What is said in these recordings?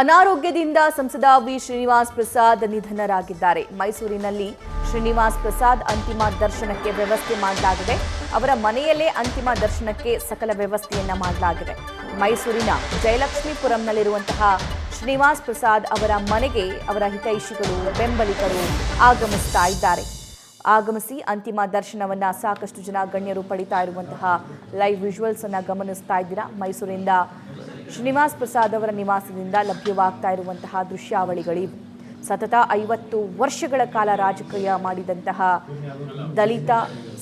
ಅನಾರೋಗ್ಯದಿಂದ ಸಂಸದ ವಿ ಶ್ರೀನಿವಾಸ್ ಪ್ರಸಾದ್ ನಿಧನರಾಗಿದ್ದಾರೆ. ಮೈಸೂರಿನಲ್ಲಿ ಶ್ರೀನಿವಾಸ್ ಪ್ರಸಾದ್ ಅಂತಿಮ ದರ್ಶನಕ್ಕೆ ವ್ಯವಸ್ಥೆ ಮಾಡಲಾಗಿದೆ. ಅವರ ಮನೆಯಲ್ಲೇ ಅಂತಿಮ ದರ್ಶನಕ್ಕೆ ಸಕಲ ವ್ಯವಸ್ಥೆಯನ್ನ ಮಾಡಲಾಗಿದೆ. ಮೈಸೂರಿನ ಜಯಲಕ್ಷ್ಮೀಪುರಂನಲ್ಲಿರುವಂತಹ ಶ್ರೀನಿವಾಸ್ ಪ್ರಸಾದ್ ಅವರ ಮನೆಗೆ ಅವರ ಹಿತೈಷಿಗಳು, ಬೆಂಬಲಿಗರು ಆಗಮಿಸಿ ಅಂತಿಮ ದರ್ಶನವನ್ನ ಸಾಕಷ್ಟು ಜನ ಗಣ್ಯರು ಪಡಿತಾ ಇರುವಂತಹ ಲೈವ್ ವಿಜುವಲ್ಸ್ ಅನ್ನ ಗಮನಿಸ್ತಾ ಇದ್ದೀರಾ. ಮೈಸೂರಿನಿಂದ ಶ್ರೀನಿವಾಸ್ ಪ್ರಸಾದ್ ಅವರ ನಿವಾಸದಿಂದ ಲಭ್ಯವಾಗ್ತಾ ಇರುವಂತಹ ದೃಶ್ಯಾವಳಿಗಳಿವೆ. ಸತತ 50 ವರ್ಷಗಳ ಕಾಲ ರಾಜಕೀಯ ಮಾಡಿದಂತಹ ದಲಿತ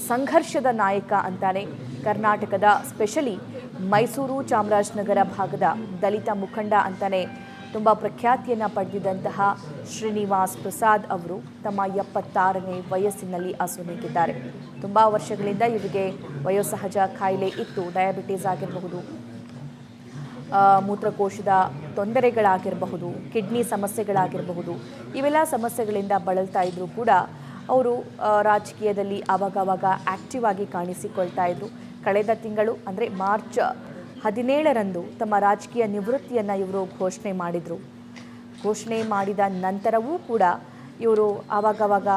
ಸಂಘರ್ಷದ ನಾಯಕ ಅಂತಾನೆ ಕರ್ನಾಟಕದ ಸ್ಪೆಷಲಿ ಮೈಸೂರು ಚಾಮರಾಜನಗರ ಭಾಗದ ದಲಿತ ಮುಖಂಡ ಅಂತಾನೆ ತುಂಬ ಪ್ರಖ್ಯಾತಿಯನ್ನು ಪಡೆದಿದ್ದಂತಹ ಶ್ರೀನಿವಾಸ್ ಪ್ರಸಾದ್ ಅವರು ತಮ್ಮ 76ನೇ ವಯಸ್ಸಿನಲ್ಲಿ ಅಸುನೀಗಿದ್ದಾರೆ. ತುಂಬ ವರ್ಷಗಳಿಂದ ಇವರಿಗೆ ವಯೋಸಹಜ ಕಾಯಿಲೆ ಇತ್ತು. ಡಯಾಬಿಟೀಸ್ ಆಗಿರಬಹುದು, ಮೂತ್ರಕೋಶದ ತೊಂದರೆಗಳಾಗಿರಬಹುದು, ಕಿಡ್ನಿ ಸಮಸ್ಯೆಗಳಾಗಿರಬಹುದು, ಇವೆಲ್ಲ ಸಮಸ್ಯೆಗಳಿಂದ ಬಳಲ್ತಾ ಇದ್ದರೂ ಕೂಡ ಅವರು ರಾಜಕೀಯದಲ್ಲಿ ಆವಾಗವಾಗ ಆ್ಯಕ್ಟಿವ್ ಆಗಿ ಕಾಣಿಸಿಕೊಳ್ತಾ ಇದ್ರು. ಕಳೆದ ತಿಂಗಳು ಅಂದರೆ ಮಾರ್ಚ್ 17ರಂದು ತಮ್ಮ ರಾಜಕೀಯ ನಿವೃತ್ತಿಯನ್ನು ಇವರು ಘೋಷಣೆ ಮಾಡಿದ ನಂತರವೂ ಕೂಡ ಇವರು ಆವಾಗವಾಗ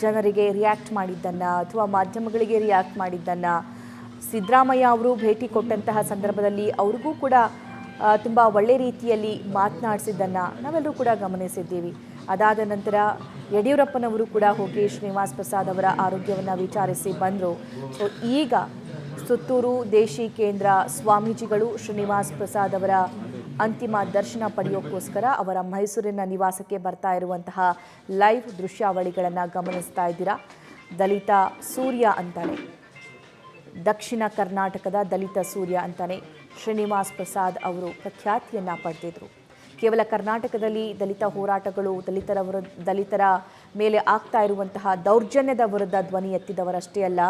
ಜನರಿಗೆ ರಿಯಾಕ್ಟ್ ಮಾಡಿದ್ದನ್ನು ಅಥವಾ ಮಾಧ್ಯಮಗಳಿಗೆ ರಿಯಾಕ್ಟ್ ಮಾಡಿದ್ದನ್ನು, ಸಿದ್ದರಾಮಯ್ಯ ಅವರು ಭೇಟಿ ಕೊಟ್ಟಂತಹ ಸಂದರ್ಭದಲ್ಲಿ ಅವ್ರಿಗೂ ಕೂಡ ತುಂಬ ಒಳ್ಳೆ ರೀತಿಯಲ್ಲಿ ಮಾತನಾಡಿಸಿದ್ದನ್ನು ನಾವೆಲ್ಲರೂ ಕೂಡ ಗಮನಿಸಿದ್ದೀವಿ. ಅದಾದ ನಂತರ ಯಡಿಯೂರಪ್ಪನವರು ಕೂಡ ಹೋಗಿ ಶ್ರೀನಿವಾಸ್ ಪ್ರಸಾದ್ ಅವರ ಆರೋಗ್ಯವನ್ನು ವಿಚಾರಿಸಿ ಬಂದರು. ಸೊ ಈಗ ಸುತ್ತೂರು ದೇಶಿ ಕೇಂದ್ರ ಸ್ವಾಮೀಜಿಗಳು ಶ್ರೀನಿವಾಸ್ ಪ್ರಸಾದ್ ಅವರ ಅಂತಿಮ ದರ್ಶನ ಪಡೆಯೋಕ್ಕೋಸ್ಕರ ಅವರ ಮೈಸೂರಿನ ನಿವಾಸಕ್ಕೆ ಬರ್ತಾ ಇರುವಂತಹ ಲೈವ್ ದೃಶ್ಯಾವಳಿಗಳನ್ನು ಗಮನಿಸ್ತಾ ಇದ್ದೀರಾ. ದಲಿತ ಸೂರ್ಯ ಅಂತಾನೆ, ದಕ್ಷಿಣ ಕರ್ನಾಟಕದ ದಲಿತ ಸೂರ್ಯ ಅಂತಾನೆ ಶ್ರೀನಿವಾಸ್ ಪ್ರಸಾದ್ ಅವರು ಪ್ರಖ್ಯಾತಿಯನ್ನು ಪಡೆದಿದ್ರು. ಕೇವಲ ಕರ್ನಾಟಕದಲ್ಲಿ ದಲಿತ ಹೋರಾಟಗಳು, ದಲಿತರ ಮೇಲೆ ಆಗ್ತಾ ಇರುವಂತಹ ದೌರ್ಜನ್ಯದ ವಿರುದ್ಧ ಧ್ವನಿ ಎತ್ತಿದವರಷ್ಟೇ ಅಲ್ಲ,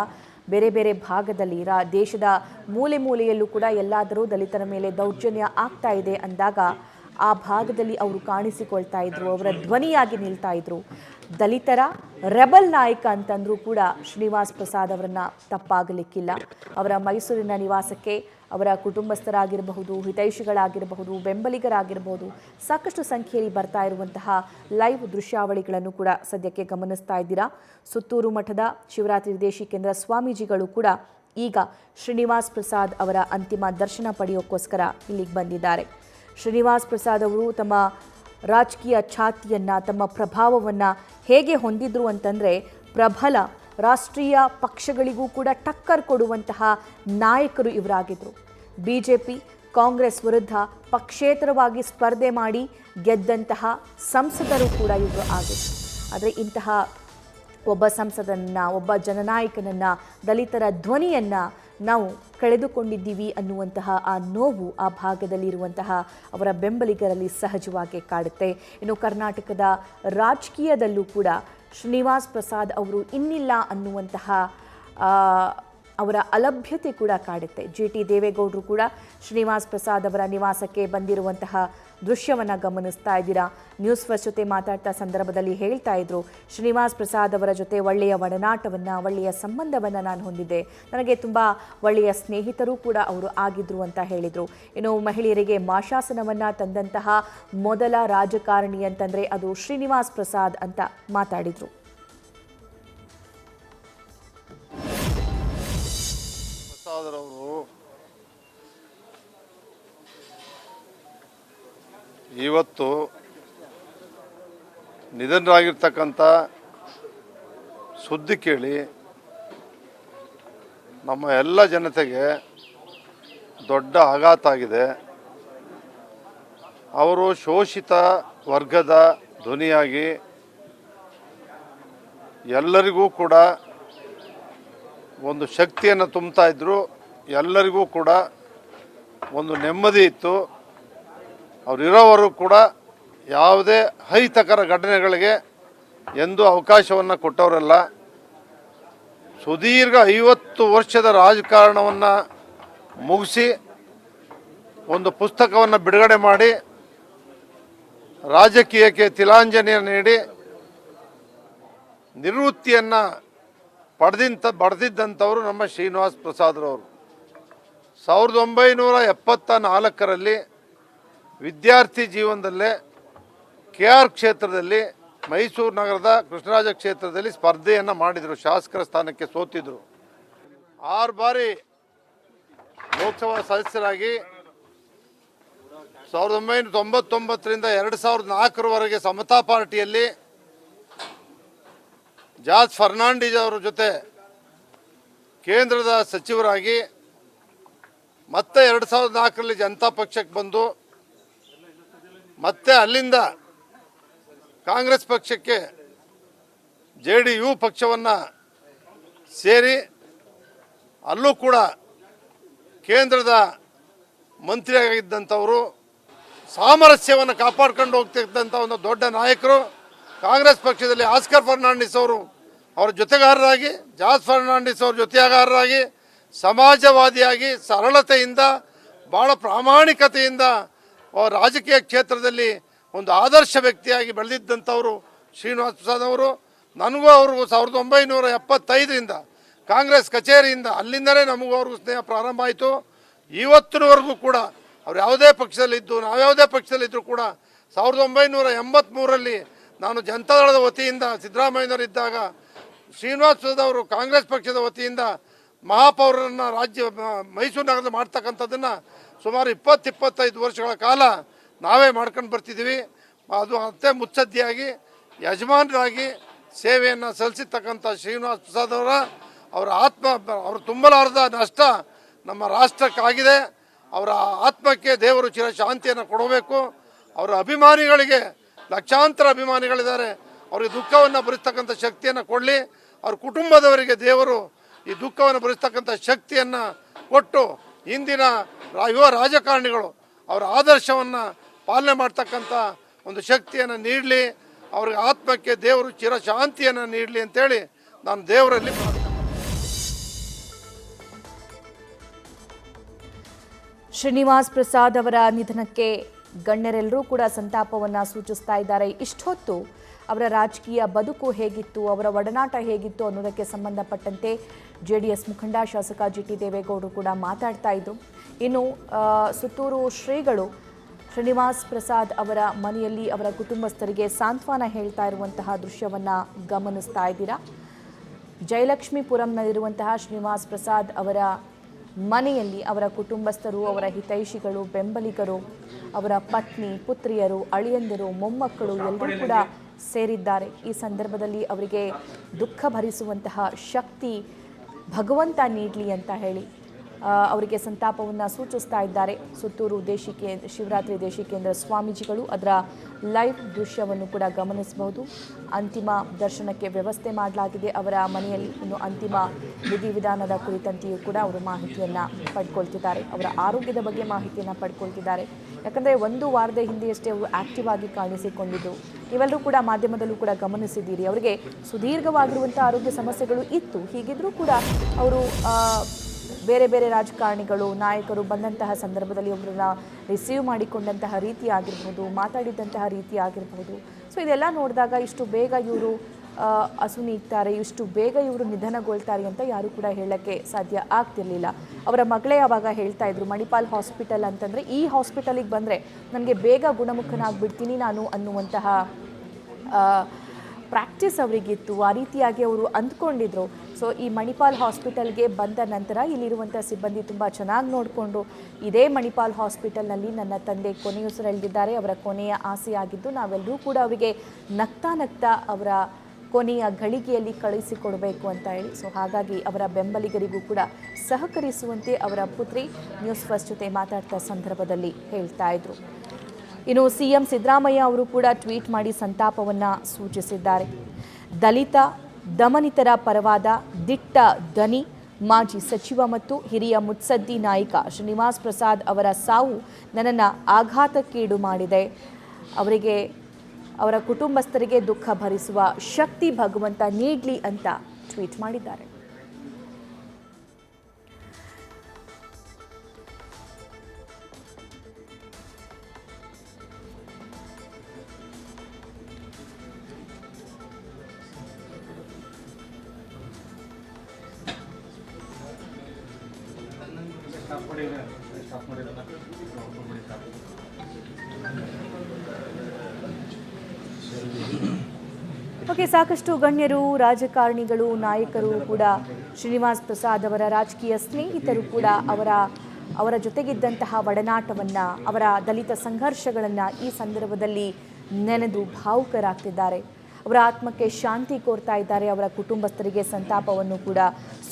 ಬೇರೆ ಬೇರೆ ಭಾಗದಲ್ಲಿ ದೇಶದ ಮೂಲೆ ಮೂಲೆಯಲ್ಲೂ ಕೂಡ ಎಲ್ಲಾದರೂ ದಲಿತರ ಮೇಲೆ ದೌರ್ಜನ್ಯ ಆಗ್ತಾ ಇದೆ ಅಂದಾಗ ಆ ಭಾಗದಲ್ಲಿ ಅವರು ಕಾಣಿಸಿಕೊಳ್ತಾ ಇದ್ರು, ಅವರ ಧ್ವನಿಯಾಗಿ ನಿಲ್ತಾ ಇದ್ರು. ದಲಿತರ ರೆಬಲ್ ನಾಯಕ ಅಂತಂದ್ರೂ ಕೂಡ ಶ್ರೀನಿವಾಸ್ ಪ್ರಸಾದ್ ಅವರನ್ನ ತಪ್ಪಾಗಲಿಕ್ಕಿಲ್ಲ. ಅವರ ಮೈಸೂರಿನ ನಿವಾಸಕ್ಕೆ ಅವರ ಕುಟುಂಬಸ್ಥರಾಗಿರಬಹುದು, ಹಿತೈಷಿಗಳಾಗಿರಬಹುದು, ಬೆಂಬಲಿಗರಾಗಿರಬಹುದು ಸಾಕಷ್ಟು ಸಂಖ್ಯೆಯಲ್ಲಿ ಬರ್ತಾ ಇರುವಂತಹ ಲೈವ್ ದೃಶ್ಯಾವಳಿಗಳನ್ನು ಕೂಡ ಸದ್ಯಕ್ಕೆ ಗಮನಿಸ್ತಾ ಇದ್ದೀರಾ. ಸುತ್ತೂರು ಮಠದ ಶಿವರಾತ್ರಿ ದೇಶಿ ಕೇಂದ್ರ ಸ್ವಾಮೀಜಿಗಳು ಕೂಡ ಈಗ ಶ್ರೀನಿವಾಸ್ ಪ್ರಸಾದ್ ಅವರ ಅಂತಿಮ ದರ್ಶನ ಪಡೆಯೋಕ್ಕೋಸ್ಕರ ಇಲ್ಲಿಗೆ ಬಂದಿದ್ದಾರೆ. ಶ್ರೀನಿವಾಸ್ ಪ್ರಸಾದ್ ಅವರು ತಮ್ಮ ರಾಜಕೀಯ ಛಾತಿಯನ್ನು, ತಮ್ಮ ಪ್ರಭಾವವನ್ನು ಹೇಗೆ ಹೊಂದಿದ್ರು ಅಂತಂದರೆ, ಪ್ರಬಲ ರಾಷ್ಟ್ರೀಯ ಪಕ್ಷಗಳಿಗೂ ಕೂಡ ಟಕ್ಕರ್ ಕೊಡುವಂತಹ ನಾಯಕರು ಇವರಾಗಿದ್ದರು. BJP, ಕಾಂಗ್ರೆಸ್ ವಿರುದ್ಧ ಪಕ್ಷೇತರವಾಗಿ ಸ್ಪರ್ಧೆ ಮಾಡಿ ಗೆದ್ದಂತಹ ಸಂಸದರು ಕೂಡ ಇವರು ಆಗಿದ್ರು. ಆದರೆ ಇಂತಹ ಒಬ್ಬ ಸಂಸದನ್ನು, ಒಬ್ಬ ಜನನಾಯಕನನ್ನು, ದಲಿತರ ಧ್ವನಿಯನ್ನು ನಾವು ಕಳೆದುಕೊಂಡಿದ್ದೀವಿ ಅನ್ನುವಂತಹ ಆ ನೋವು ಆ ಭಾಗದಲ್ಲಿರುವಂತಹ ಅವರ ಬೆಂಬಲಿಗರಲ್ಲಿ ಸಹಜವಾಗಿ ಕಾಡುತ್ತೆ. ಇನ್ನು ಕರ್ನಾಟಕದ ರಾಜಕೀಯದಲ್ಲೂ ಕೂಡ ಶ್ರೀನಿವಾಸ್ ಪ್ರಸಾದ್ ಅವರು ಇನ್ನಿಲ್ಲ ಅನ್ನುವಂತಹ ಅವರ ಅಲಭ್ಯತೆ ಕೂಡ ಕಾಡುತ್ತೆ. GT ದೇವೇಗೌಡರು ಕೂಡ ಶ್ರೀನಿವಾಸ್ ಪ್ರಸಾದ್ ಅವರ ನಿವಾಸಕ್ಕೆ ಬಂದಿರುವಂತಹ ದೃಶ್ಯವನ್ನು ಗಮನಿಸ್ತಾ ಇದ್ದೀರಾ. ನ್ಯೂಸ್ ಫಸ್ಟ್ ಜೊತೆ ಮಾತಾಡ್ತಾ ಸಂದರ್ಭದಲ್ಲಿ ಹೇಳ್ತಾ ಇದ್ರು, ಶ್ರೀನಿವಾಸ್ ಪ್ರಸಾದ್ ಅವರ ಜೊತೆ ಒಳ್ಳೆಯ ಒಡನಾಟವನ್ನು, ಒಳ್ಳೆಯ ಸಂಬಂಧವನ್ನು ನಾನು ಹೊಂದಿದ್ದೆ, ನನಗೆ ತುಂಬ ಒಳ್ಳೆಯ ಸ್ನೇಹಿತರು ಕೂಡ ಅವರು ಆಗಿದ್ರು ಅಂತ ಹೇಳಿದರು. ಇನ್ನು ಮಹಿಳೆಯರಿಗೆ ಮಾಶಾಸನವನ್ನು ತಂದಂತಹ ಮೊದಲ ರಾಜಕಾರಣಿ ಅಂತಂದರೆ ಅದು ಶ್ರೀನಿವಾಸ್ ಪ್ರಸಾದ್ ಅಂತ ಮಾತಾಡಿದರು. ಪ್ರಸಾದ್ರವರು ಇವತ್ತು ನಿಧನರಾಗಿರ್ತಕ್ಕಂಥ ಸುದ್ದಿ ಕೇಳಿ ನಮ್ಮ ಎಲ್ಲ ಜನತೆಗೆ ದೊಡ್ಡ ಆಘಾತ ಆಗಿದೆ. ಅವರು ಶೋಷಿತ ವರ್ಗದ ಧ್ವನಿಯಾಗಿ ಎಲ್ಲರಿಗೂ ಕೂಡ ಒಂದು ಶಕ್ತಿಯನ್ನು ತುಂಬ್ತಾ ಇದ್ದರು. ಎಲ್ಲರಿಗೂ ಕೂಡ ಒಂದು ನೆಮ್ಮದಿ ಇತ್ತು. ಅವರಿರೋವರು ಕೂಡ ಯಾವುದೇ ಅಹಿತಕರ ಘಟನೆಗಳಿಗೆ ಎಂದೂ ಅವಕಾಶವನ್ನು ಕೊಟ್ಟವರಲ್ಲ. ಸುದೀರ್ಘ 50 ವರ್ಷದ ರಾಜಕಾರಣವನ್ನು ಮುಗಿಸಿ ಒಂದು ಪುಸ್ತಕವನ್ನು ಬಿಡುಗಡೆ ಮಾಡಿ ರಾಜಕೀಯಕ್ಕೆ ತಿಲಾಂಜಲಿಯನ್ನು ನೀಡಿ ನಿವೃತ್ತಿಯನ್ನು ಪಡೆದಿದ್ದಂಥವರು ನಮ್ಮ ಶ್ರೀನಿವಾಸ್ ಪ್ರಸಾದ್ರವರು. 1974ರಲ್ಲಿ ವಿದ್ಯಾರ್ಥಿ ಜೀವನದಲ್ಲೇ KR ಕ್ಷೇತ್ರದಲ್ಲಿ ಮೈಸೂರು ನಗರದ ಕೃಷ್ಣರಾಜ ಕ್ಷೇತ್ರದಲ್ಲಿ ಸ್ಪರ್ಧೆಯನ್ನು ಮಾಡಿದರು. ಶಾಸಕರ ಸ್ಥಾನಕ್ಕೆ ಸೋತಿದ್ರು. 6 ಬಾರಿ ಲೋಕಸಭಾ ಸದಸ್ಯರಾಗಿ 1999ರಿಂದ 2004ರವರೆಗೆ ಸಮತಾ ಪಾರ್ಟಿಯಲ್ಲಿ ಜಾರ್ಜ್ ಫರ್ನಾಂಡಿಸ್ ಅವರ ಜೊತೆ ಕೇಂದ್ರದ ಸಚಿವರಾಗಿ ಮತ್ತೆ 2004ರಲ್ಲಿ ಜನತಾ ಪಕ್ಷಕ್ಕೆ ಬಂದು ಮತ್ತೆ ಅಲ್ಲಿಂದ ಕಾಂಗ್ರೆಸ್ ಪಕ್ಷಕ್ಕೆ JDU ಪಕ್ಷವನ್ನು ಸೇರಿ ಅಲ್ಲೂ ಕೂಡ ಕೇಂದ್ರದ ಮಂತ್ರಿಯಾಗಿದ್ದಂಥವರು, ಸಾಮರಸ್ಯವನ್ನು ಕಾಪಾಡ್ಕೊಂಡು ಹೋಗ್ತಿದ್ದಂಥ ಒಂದು ದೊಡ್ಡ ನಾಯಕರು. ಕಾಂಗ್ರೆಸ್ ಪಕ್ಷದಲ್ಲಿ ಆಸ್ಕರ್ ಫರ್ನಾಂಡಿಸ್ ಅವರು ಅವರ ಜೊತೆಗಾರರಾಗಿ, ಜಾರ್ಜ್ ಫರ್ನಾಂಡಿಸ್ ಅವರ ಜೊತೆಗಾರರಾಗಿ, ಸಮಾಜವಾದಿಯಾಗಿ, ಸರಳತೆಯಿಂದ, ಭಾಳ ಪ್ರಾಮಾಣಿಕತೆಯಿಂದ ರಾಜಕೀಯ ಕ್ಷೇತ್ರದಲ್ಲಿ ಒಂದು ಆದರ್ಶ ವ್ಯಕ್ತಿಯಾಗಿ ಬೆಳೆದಿದ್ದಂಥವರು ಶ್ರೀನಿವಾಸ್ ಪ್ರಸಾದ್ ಅವರು. ನನಗೂ ಅವ್ರಿಗೂ 1975ರಿಂದ ಕಾಂಗ್ರೆಸ್ ಕಚೇರಿಯಿಂದ ಅಲ್ಲಿಂದಲೇ ನಮಗೂ ಅವ್ರಿಗೂ ಸ್ನೇಹ ಪ್ರಾರಂಭ ಆಯಿತು. ಇವತ್ತಿನವರೆಗೂ ಕೂಡ ಅವ್ರು ಯಾವುದೇ ಪಕ್ಷದಲ್ಲಿದ್ದು, ನಾವು ಯಾವುದೇ ಪಕ್ಷದಲ್ಲಿದ್ದರೂ ಕೂಡ 1983ರಲ್ಲಿ ನಾನು ಜನತಾದಳದ ವತಿಯಿಂದ ಸಿದ್ದರಾಮಯ್ಯನವರಿದ್ದಾಗ ಶ್ರೀನಿವಾಸ್ ಪ್ರಸಾದ್ ಅವರು ಕಾಂಗ್ರೆಸ್ ಪಕ್ಷದ ವತಿಯಿಂದ ಮಹಾಪೌರರನ್ನು ಮೈಸೂರು ನಗರದ ಮಾಡ್ತಕ್ಕಂಥದ್ದನ್ನು ಸುಮಾರು 20-25 ವರ್ಷಗಳ ಕಾಲ ನಾವೇ ಮಾಡ್ಕೊಂಡು ಬರ್ತಿದ್ದೀವಿ. ಅದು ಅತ್ತೆ ಮುತ್ಸದ್ದಿಯಾಗಿ ಯಜಮಾನರಾಗಿ ಸೇವೆಯನ್ನು ಸಲ್ಲಿಸಿರ್ತಕ್ಕಂಥ ಶ್ರೀನಿವಾಸ್ ಪ್ರಸಾದ್ ಅವರ ಆತ್ಮ, ಅವರು ತುಂಬಲಾರದ ನಷ್ಟ ನಮ್ಮ ರಾಷ್ಟ್ರಕ್ಕಾಗಿದೆ. ಅವರ ಆತ್ಮಕ್ಕೆ ದೇವರು ಚಿರ ಶಾಂತಿಯನ್ನು ಕೊಡಬೇಕು. ಅವರ ಅಭಿಮಾನಿಗಳಿಗೆ, ಲಕ್ಷಾಂತರ ಅಭಿಮಾನಿಗಳಿದ್ದಾರೆ, ಅವರಿಗೆ ದುಃಖವನ್ನು ಭರಿಸ್ತಕ್ಕಂಥ ಶಕ್ತಿಯನ್ನು ಕೊಡಲಿ. ಅವ್ರ ಕುಟುಂಬದವರಿಗೆ ದೇವರು ಈ ದುಃಖವನ್ನು ಭರಿಸ್ತಕ್ಕಂಥ ಶಕ್ತಿಯನ್ನು ಕೊಟ್ಟು ಇಂದಿನ ಯುವ ರಾಜಕಾರಣಿಗಳು ಅವರ ಆದರ್ಶವನ್ನು ಪಾಲನೆ ಮಾಡ್ತಕ್ಕಂಥ ಒಂದು ಶಕ್ತಿಯನ್ನು ನೀಡಲಿ. ಅವ್ರಿಗೆ ಆತ್ಮಕ್ಕೆ ದೇವರು ಚಿರ ಶಾಂತಿಯನ್ನು ನೀಡಲಿ ಅಂತೇಳಿ ನಾನು ದೇವರಲ್ಲಿ ಶ್ರೀನಿವಾಸ್ ಪ್ರಸಾದ್ ಅವರ ನಿಧನಕ್ಕೆ ಗಣ್ಯರೆಲ್ಲರೂ ಕೂಡ ಸಂತಾಪವನ್ನು ಸೂಚಿಸ್ತಾ ಇದ್ದಾರೆ. ಇಷ್ಟೊತ್ತು ಅವರ ರಾಜಕೀಯ ಬದುಕು ಹೇಗಿತ್ತು, ಅವರ ಒಡನಾಟ ಹೇಗಿತ್ತು ಅನ್ನೋದಕ್ಕೆ ಸಂಬಂಧಪಟ್ಟಂತೆ JDS ಮುಖಂಡ ಶಾಸಕ GT ದೇವೇಗೌಡರು ಕೂಡ ಮಾತಾಡ್ತಾ ಇದ್ರು. ಇನ್ನು ಸುತ್ತೂರು ಶ್ರೀಗಳು ಶ್ರೀನಿವಾಸ್ ಪ್ರಸಾದ್ ಅವರ ಮನೆಯಲ್ಲಿ ಅವರ ಕುಟುಂಬಸ್ಥರಿಗೆ ಸಾಂತ್ವನ ಹೇಳ್ತಾ ಇರುವಂತಹ ದೃಶ್ಯವನ್ನು ಗಮನಿಸ್ತಾ ಇದ್ದೀರಾ. ಜಯಲಕ್ಷ್ಮೀಪುರಂನಲ್ಲಿರುವಂತಹ ಶ್ರೀನಿವಾಸ್ ಪ್ರಸಾದ್ ಅವರ ಮನೆಯಲ್ಲಿ ಅವರ ಕುಟುಂಬಸ್ಥರು, ಅವರ ಹಿತೈಷಿಗಳು, ಬೆಂಬಲಿಗರು, ಅವರ ಪತ್ನಿ, ಪುತ್ರಿಯರು, ಅಳಿಯಂದಿರು, ಮೊಮ್ಮಕ್ಕಳು ಎಲ್ಲರೂ ಕೂಡ ಸೇರಿದ್ದಾರೆ. ಈ ಸಂದರ್ಭದಲ್ಲಿ ಅವರಿಗೆ ದುಃಖ ಭರಿಸುವಂತಹ ಶಕ್ತಿ ಭಗವಂತ ನೀಡಲಿ ಅಂತ ಹೇಳಿ ಅವರಿಗೆ ಸಂತಾಪವನ್ನು ಸೂಚಿಸ್ತಾ ಇದ್ದಾರೆ. ಸುತ್ತೂರು ಶಿವರಾತ್ರಿ ದೇಶಿಕೇಂದ್ರ ಸ್ವಾಮೀಜಿಗಳು ಅದರ ಲೈವ್ ದೃಶ್ಯವನ್ನು ಕೂಡ ಗಮನಿಸಬಹುದು. ಅಂತಿಮ ದರ್ಶನಕ್ಕೆ ವ್ಯವಸ್ಥೆ ಮಾಡಲಾಗಿದೆ ಅವರ ಮನೆಯಲ್ಲಿ. ಇನ್ನು ಅಂತಿಮ ವಿಧಿವಿಧಾನದ ಕುರಿತಂತೆಯೂ ಕೂಡ ಅವರು ಮಾಹಿತಿಯನ್ನು ಪಡ್ಕೊಳ್ತಿದ್ದಾರೆ, ಅವರ ಆರೋಗ್ಯದ ಬಗ್ಗೆ ಮಾಹಿತಿಯನ್ನು ಪಡ್ಕೊಳ್ತಿದ್ದಾರೆ. ಯಾಕಂದರೆ 1 ವಾರದ ಹಿಂದೆಯಷ್ಟೇ ಅವರು ಆ್ಯಕ್ಟಿವ್ ಆಗಿ ಕಾಣಿಸಿಕೊಂಡಿದ್ದು, ನೀವೆಲ್ಲರೂ ಕೂಡ ಮಾಧ್ಯಮದಲ್ಲೂ ಕೂಡ ಗಮನಿಸಿದ್ದೀರಿ. ಅವರಿಗೆ ಸುದೀರ್ಘವಾಗಿರುವಂಥ ಆರೋಗ್ಯ ಸಮಸ್ಯೆಗಳು ಇತ್ತು. ಹೀಗಿದ್ದರೂ ಕೂಡ ಅವರು ಬೇರೆ ಬೇರೆ ರಾಜಕಾರಣಿಗಳು, ನಾಯಕರು ಬಂದಂತಹ ಸಂದರ್ಭದಲ್ಲಿ ಅವರನ್ನು ರಿಸೀವ್ ಮಾಡಿಕೊಂಡಂತಹ ರೀತಿ ಆಗಿರ್ಬೋದು, ಮಾತಾಡಿದಂತಹ ರೀತಿ ಆಗಿರ್ಬೋದು. ಸೊ ಇದೆಲ್ಲ ನೋಡಿದಾಗ ಇಷ್ಟು ಬೇಗ ಇವರು ಅಸುನೀಗ್ತಾರೆ, ಇಷ್ಟು ಬೇಗ ಇವರು ನಿಧನಗೊಳ್ತಾರೆ ಅಂತ ಯಾರೂ ಕೂಡ ಹೇಳೋಕ್ಕೆ ಸಾಧ್ಯ ಆಗ್ತಿರಲಿಲ್ಲ. ಅವರ ಮಗಳೇ ಆವಾಗ ಹೇಳ್ತಾ ಇದ್ರು, ಮಣಿಪಾಲ್ ಹಾಸ್ಪಿಟಲ್ ಅಂತಂದರೆ ಈ ಹಾಸ್ಪಿಟಲಿಗೆ ಬಂದರೆ ನನಗೆ ಬೇಗ ಗುಣಮುಖನಾಗ್ಬಿಡ್ತೀನಿ ನಾನು ಅನ್ನುವಂತಹ ಪ್ರಾಕ್ಟೀಸ್ ಅವರಿಗಿತ್ತು. ಆ ರೀತಿಯಾಗಿ ಅವರು ಅಂದ್ಕೊಂಡಿದ್ರು. ಸೊ ಈ ಮಣಿಪಾಲ್ ಹಾಸ್ಪಿಟಲ್ಗೆ ಬಂದ ನಂತರ ಇಲ್ಲಿರುವಂಥ ಸಿಬ್ಬಂದಿ ತುಂಬ ಚೆನ್ನಾಗಿ ನೋಡಿಕೊಂಡು, ಇದೇ ಮಣಿಪಾಲ್ ಹಾಸ್ಪಿಟಲ್ನಲ್ಲಿ ನನ್ನ ತಂದೆ ಕೊನೆಯುಸಿರೆಳೆದಿದ್ದಾರೆ, ಅವರ ಕೊನೆಯ ಆಸೆಯಾಗಿದ್ದು ನಾವೆಲ್ಲರೂ ಕೂಡ ಅವರಿಗೆ ನಗ್ತಾ ನಗ್ತಾ ಅವರ ಕೊನೆಯ ಗಳಿಗೆಯಲ್ಲಿ ಕಳಿಸಿಕೊಡಬೇಕು ಅಂತ ಹೇಳಿ. ಸೊ ಹಾಗಾಗಿ ಅವರ ಬೆಂಬಲಿಗರಿಗೂ ಕೂಡ ಸಹಕರಿಸುವಂತೆ ಅವರ ಪುತ್ರಿ ನ್ಯೂಸ್ ಫಸ್ಟ್ ಜೊತೆ ಮಾತಾಡ್ತಾ ಸಂದರ್ಭದಲ್ಲಿ ಹೇಳ್ತಾ ಇದ್ರು. ಇನ್ನು CM ಸಿದ್ದರಾಮಯ್ಯ ಅವರು ಕೂಡ ಟ್ವೀಟ್ ಮಾಡಿ ಸಂತಾಪವನ್ನು ಸೂಚಿಸಿದ್ದಾರೆ. ದಲಿತ ದಮನಿತರ ಪರವಾದ ದಿಟ್ಟ ದನಿ ಮಾಜಿ ಸಚಿವ ಮತ್ತು ಹಿರಿಯ ಮುತ್ಸದ್ದಿ ನಾಯಕ ಶ್ರೀನಿವಾಸ್ ಪ್ರಸಾದ್ ಅವರ ಸಾವು ನನ್ನನ್ನು ಆಘಾತಕ್ಕೀಡು ಮಾಡಿದೆ. ಅವರಿಗೆ, ಅವರ ಕುಟುಂಬಸ್ಥರಿಗೆ ದುಃಖ ಭರಿಸುವ ಶಕ್ತಿ ಭಗವಂತ ನೀಡಲಿ ಅಂತ ಟ್ವೀಟ್ ಮಾಡಿದ್ದಾರೆ. ಓಕೆ, ಸಾಕಷ್ಟು ಗಣ್ಯರು, ರಾಜಕಾರಣಿಗಳು, ನಾಯಕರು ಕೂಡ ಶ್ರೀನಿವಾಸ್ ಪ್ರಸಾದ್ ಅವರ ರಾಜಕೀಯ ಸ್ನೇಹಿತರು ಕೂಡ ಅವರ ಜೊತೆಗಿದ್ದಂತಹ ಒಡನಾಟವನ್ನು, ಅವರ ದಲಿತ ಸಂಘರ್ಷಗಳನ್ನು ಈ ಸಂದರ್ಭದಲ್ಲಿ ನೆನೆದು ಭಾವುಕರಾಗ್ತಿದ್ದಾರೆ. ಅವರ ಆತ್ಮಕ್ಕೆ ಶಾಂತಿ ಕೋರ್ತಾ ಇದ್ದಾರೆ. ಅವರ ಕುಟುಂಬಸ್ಥರಿಗೆ ಸಂತಾಪವನ್ನು ಕೂಡ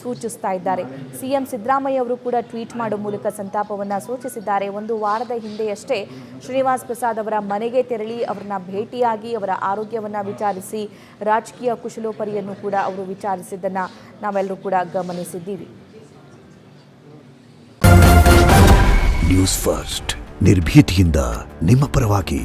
ಸೂಚಿಸ್ತಾ ಇದ್ದಾರೆ. ಸಿಎಂ ಸಿದ್ದರಾಮಯ್ಯ ಅವರು ಕೂಡ ಟ್ವೀಟ್ ಮಾಡೋ ಮೂಲಕ ಸಂತಾಪವನ್ನು ಸೂಚಿಸಿದ್ದಾರೆ. ಒಂದು ವಾರದ ಹಿಂದೆಯಷ್ಟೇ ಶ್ರೀನಿವಾಸ್ ಪ್ರಸಾದ್ ಅವರ ಮನೆಗೆ ತೆರಳಿ ಅವರನ್ನ ಭೇಟಿಯಾಗಿ ಅವರ ಆರೋಗ್ಯವನ್ನು ವಿಚಾರಿಸಿ ರಾಜಕೀಯ ಕುಶಲೋಪರಿಯನ್ನು ಕೂಡ ಅವರು ವಿಚಾರಿಸಿದ್ದನ್ನು ನಾವೆಲ್ಲರೂ ಕೂಡ ಗಮನಿಸಿದ್ದೀವಿ. ನ್ಯೂಸ್ ಫಸ್ಟ್ ನಿರ್ಭೀತಿಯಿಂದ ನಿಮ್ಮ ಪರವಾಗಿ.